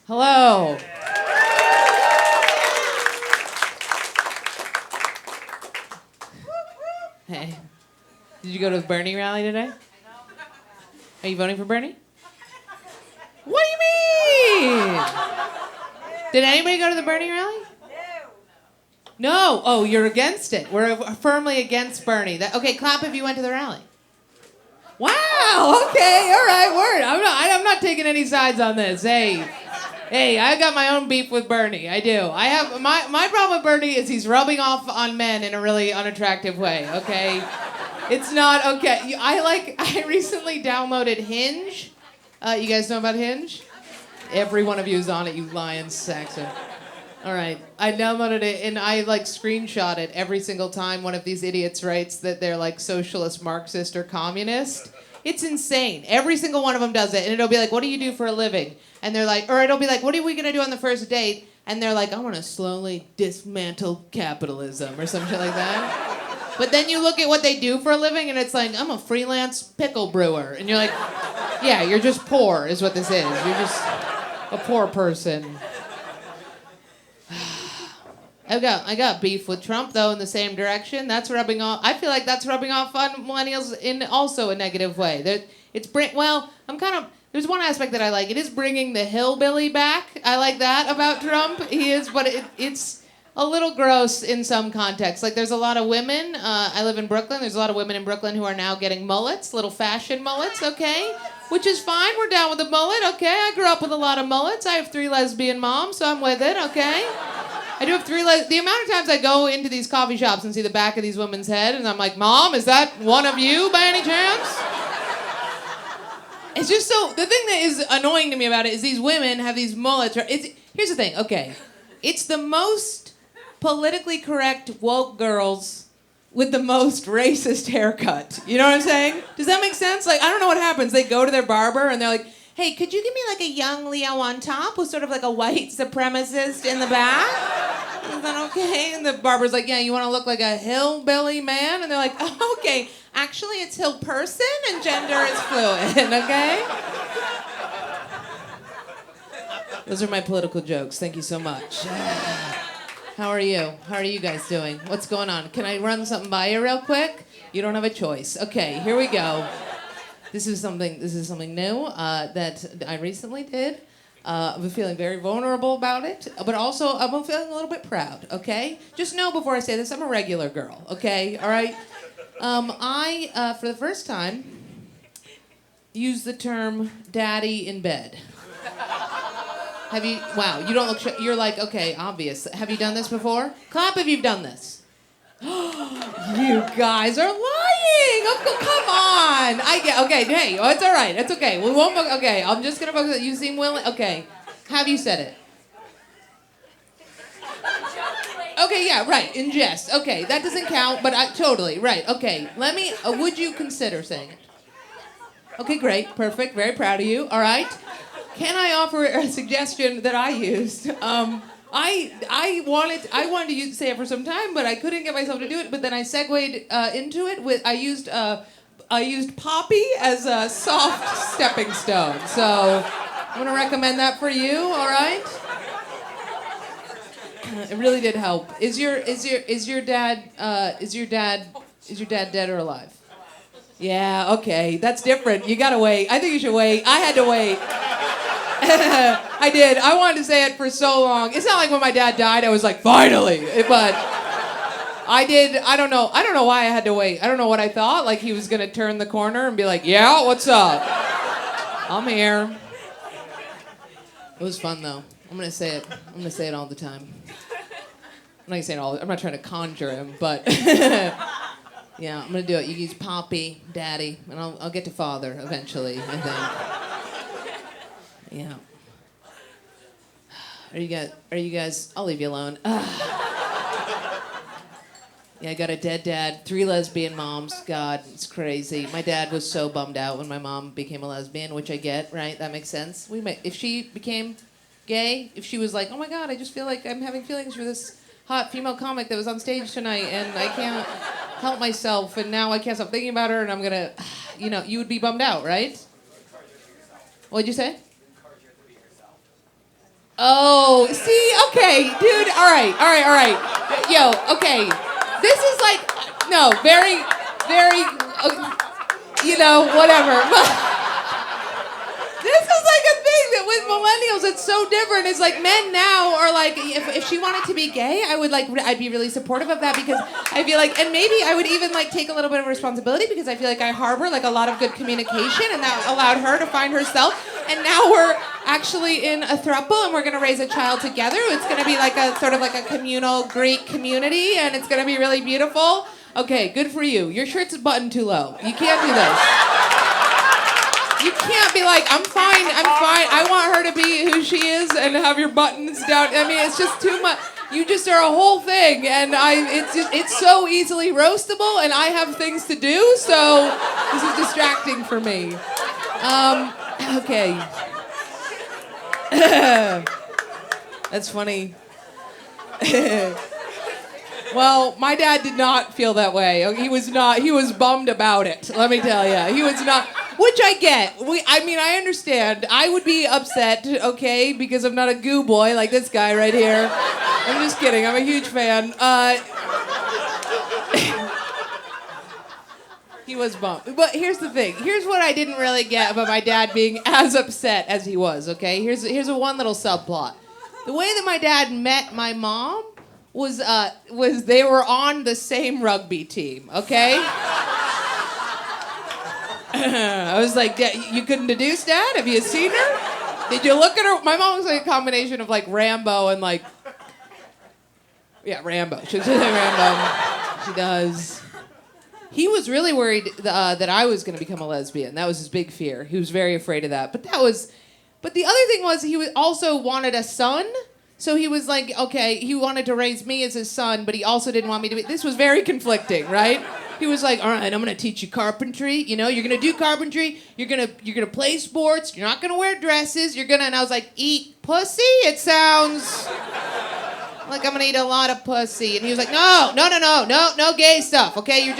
Hello. Hey. Did you go to the Bernie rally today? Are you voting for Bernie? What do you mean? Did anybody go to the Bernie rally? No. Oh, you're against it. We're firmly against Bernie. Okay, clap if you went to the rally. Wow. Okay. All right. Word. I'm not taking any sides on this. Hey, I got my own beef with Bernie. I do. I have my problem with Bernie is he's rubbing off on men in a really unattractive way. Okay. It's not okay. I recently downloaded Hinge. You guys know about Hinge? Every one of you is on it, you lion Saxon. All right. I downloaded it and I screenshot it every single time one of these idiots writes that they're socialist, Marxist, or communist. It's insane. Every single one of them does it. And it'll be like, what do you do for a living? And they're like, or it'll be like, what are we going to do on the first date? And they're like, I want to slowly dismantle capitalism or some shit like that. But then you look at what they do for a living and it's like, I'm a freelance pickle brewer. And you're like, yeah, you're just poor is what this is. You're just a poor person. I got beef with Trump though in the same direction. That's rubbing off. I feel like that's rubbing off on millennials in also a negative way. There's one aspect that I like. It is bringing the hillbilly back. I like that about Trump. He is, but it's a little gross in some contexts. There's a lot of women. I live in Brooklyn. There's a lot of women in Brooklyn who are now getting mullets, little fashion mullets. Okay, which is fine. We're down with the mullet. Okay, I grew up with a lot of mullets. I have 3 lesbian moms, so I'm with it. Okay. I do have 3 the amount of times I go into these coffee shops and see the back of these women's head, and I'm like, Mom, is that one of you by any chance? It's just so, the thing that is annoying to me about it is these women have these mullets. Here's the thing, okay. It's the most politically correct woke girls with the most racist haircut. You know what I'm saying? Does that make sense? I don't know what happens. They go to their barber and they're like, hey, could you give me a young Leo on top with sort of a white supremacist in the back? Is that okay? And the barber's like, yeah, you want to look like a hillbilly man? And they're like, oh, okay. Actually, it's hill person and gender is fluid, okay? Those are my political jokes. Thank you so much. How are you? How are you guys doing? What's going on? Can I run something by you real quick? You don't have a choice. Okay, here we go. This is something new that I recently did. I'm feeling very vulnerable about it, but also I'm feeling a little bit proud, okay? Just know before I say this, I'm a regular girl, okay? All right? I, for the first time, used the term daddy in bed. Have you, wow, you don't look, you're like, okay, obvious. Have you done this before? Clap if you've done this. You guys are lying. Oh, come on. Okay, hey, it's all right. It's okay. We won't. Okay, I'm just gonna focus. You seem willing. Okay, have you said it? Okay, yeah, right. In jest. Okay, that doesn't count. But totally right. Okay, let me. Would you consider saying it? Okay, great, perfect. Very proud of you. All right. Can I offer a suggestion that I used? I wanted to say it for some time, but I couldn't get myself to do it. But then I segued into it with I used Poppy as a soft stepping stone. So I'm gonna recommend that for you. All right. It really did help. Is your dad dead or alive? Yeah. Okay. That's different. You gotta wait. I think you should wait. I had to wait. I did. I wanted to say it for so long. It's not like when my dad died, I was like, finally. But I did. I don't know why I had to wait. I don't know what I thought. Like he was going to turn the corner and be like, yeah, what's up? I'm here. It was fun, though. I'm going to say it. I'm going to say it all the time. I'm not going to say it all. I'm not trying to conjure him, but yeah, I'm going to do it. You use Poppy, Daddy, and I'll get to Father eventually, I think. Yeah. Are you guys, I'll leave you alone. Yeah, I got a dead dad, 3 lesbian moms. God, it's crazy. My dad was so bummed out when my mom became a lesbian, which I get, right? That makes sense. If she became gay, if she was like, oh my God, I just feel like I'm having feelings for this hot female comic that was on stage tonight and I can't help myself and now I can't stop thinking about her and I'm gonna, you would be bummed out, right? What'd you say? Oh, see, okay, dude, all right. Yo, okay. This is like, no, very, very, whatever. This is like a thing that with millennials, it's so different. It's like men now are like, if she wanted to be gay, I'd be really supportive of that because I feel like, and maybe I would even like take a little bit of responsibility because I feel like I harbor like a lot of good communication and that allowed her to find herself. And now we're actually in a throuple and we're gonna raise a child together. It's gonna be like a sort of like a communal Greek community and it's gonna be really beautiful. Okay, good for you. Your shirt's buttoned too low. You can't do this. You can't be like, I'm fine. I want her to be who she is and have your buttons down. I mean, it's just too much. You just are a whole thing, and it's so easily roastable, and I have things to do, so this is distracting for me. Okay. That's funny. Well, my dad did not feel that way. He was bummed about it, let me tell you. He was not, which I get. I understand. I would be upset, okay, because I'm not a goo boy like this guy right here. I'm just kidding, I'm a huge fan. He was bummed. But here's the thing. Here's what I didn't really get about my dad being as upset as he was, okay? Here's a one little subplot. The way that my dad met my mom was they were on the same rugby team, okay? I was like, you couldn't deduce, Dad? Have you seen her? Did you look at her? My mom was like a combination of like Rambo and like, yeah, Rambo. She's like Rambo. She does. He was really worried that I was going to become a lesbian. That was his big fear. He was very afraid of that. But the other thing was he also wanted a son. So he was like, okay, he wanted to raise me as his son, but he also didn't want me to be. This was very conflicting, right? He was like, all right, I'm gonna teach you carpentry. You know, you're gonna do carpentry. You're gonna play sports. You're not gonna wear dresses. And I was like, eat pussy? It sounds like I'm gonna eat a lot of pussy. And he was like, no gay stuff. Okay, you're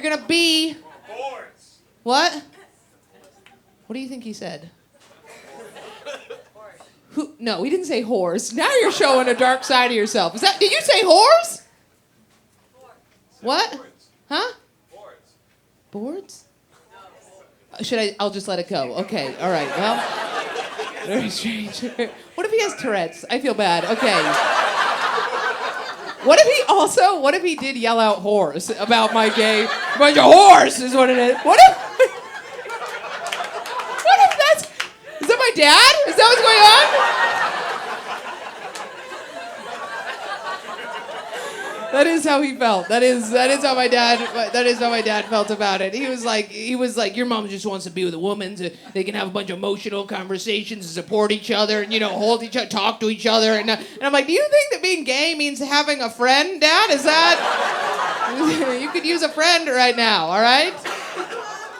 gonna be. Boards. What? What do you think he said? Who? No, he didn't say whores. Now you're showing a dark side of yourself. Did you say whores? What? Huh? Boards? I'll just let it go. Okay, all right, well. Very strange. What if he has Tourette's? I feel bad. Okay. What if he did yell out whores about my gay, bunch of whores is what it is. What if that's, is that my dad? Is that what's going on? That is how he felt. That is how my dad felt about it. He was like, your mom just wants to be with a woman so they can have a bunch of emotional conversations and support each other and, hold each other, talk to each other. And I'm like, do you think that being gay means having a friend, Dad? Is that, you could use a friend right now, all right?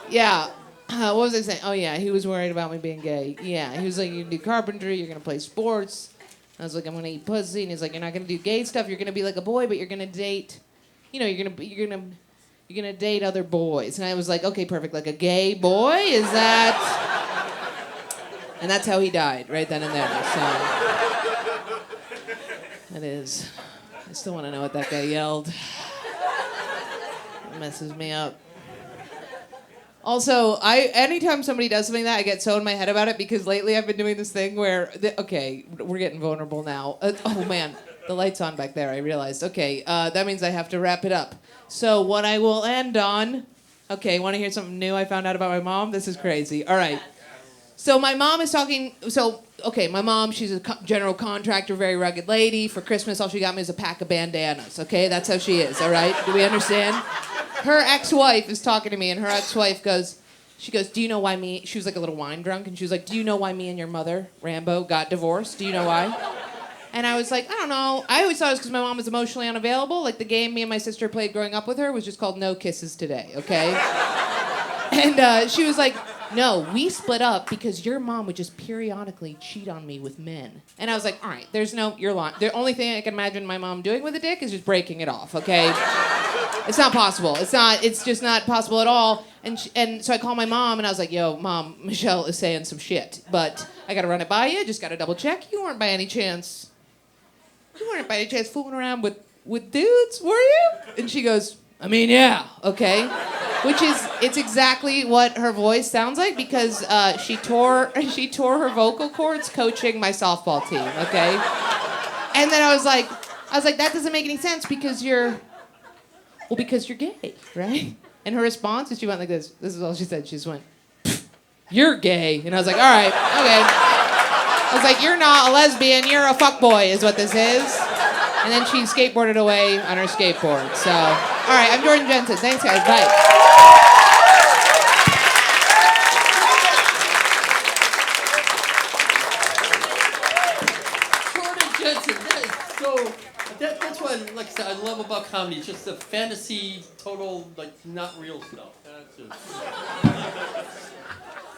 Yeah. What was I saying? Oh yeah, he was worried about me being gay. Yeah, he was like, you can do carpentry, you're gonna play sports. I was like, I'm gonna eat pussy, and he's like, you're not gonna do gay stuff. You're gonna be like a boy, but you're gonna date, you're gonna date other boys. And I was like, okay, perfect. Like a gay boy, is that? And that's how he died, right then and there. So that is. I still want to know what that guy yelled. It messes me up. Also, anytime somebody does something like that, I get so in my head about it because lately I've been doing this thing where, okay, we're getting vulnerable now. Oh man, the light's on back there, I realized. Okay, that means I have to wrap it up. So what I will end on, okay, want to hear something new I found out about my mom? This is crazy. All right. So my mom is talking, my mom, she's a general contractor, very rugged lady. For Christmas, all she got me is a pack of bandanas, okay? That's how she is, all right? Do we understand? Her ex-wife is talking to me, and her ex-wife goes, do you know why she was like a little wine drunk, and she was like, do you know why me and your mother, Rambo, got divorced? Do you know why? And I was like, I don't know. I always thought it was because my mom was emotionally unavailable. Like the game me and my sister played growing up with her was just called No Kisses Today, okay? And she was like, no, we split up because your mom would just periodically cheat on me with men. And I was like, all right, you're lying. The only thing I can imagine my mom doing with a dick is just breaking it off, okay? It's not possible. It's just not possible at all. And so I called my mom and I was like, yo, Mom, Michelle is saying some shit, but I gotta run it by you, just gotta double check. You weren't by any chance fooling around with dudes, were you? And she goes, I mean, yeah, okay. It's exactly what her voice sounds like because she tore her vocal cords coaching my softball team, okay? And then I was like, that doesn't make any sense because you're gay, right? And her response is she went like this. This is all she said. She just went, you're gay. And I was like, all right, okay. I was like, you're not a lesbian, you're a fuckboy is what this is. And then she skateboarded away on her skateboard. So, all right, I'm Jordan Jensen. Thanks, guys. Bye. Jensen, that's what, like I said, I love about comedy. It's just the fantasy, total, like, not real stuff. That's it.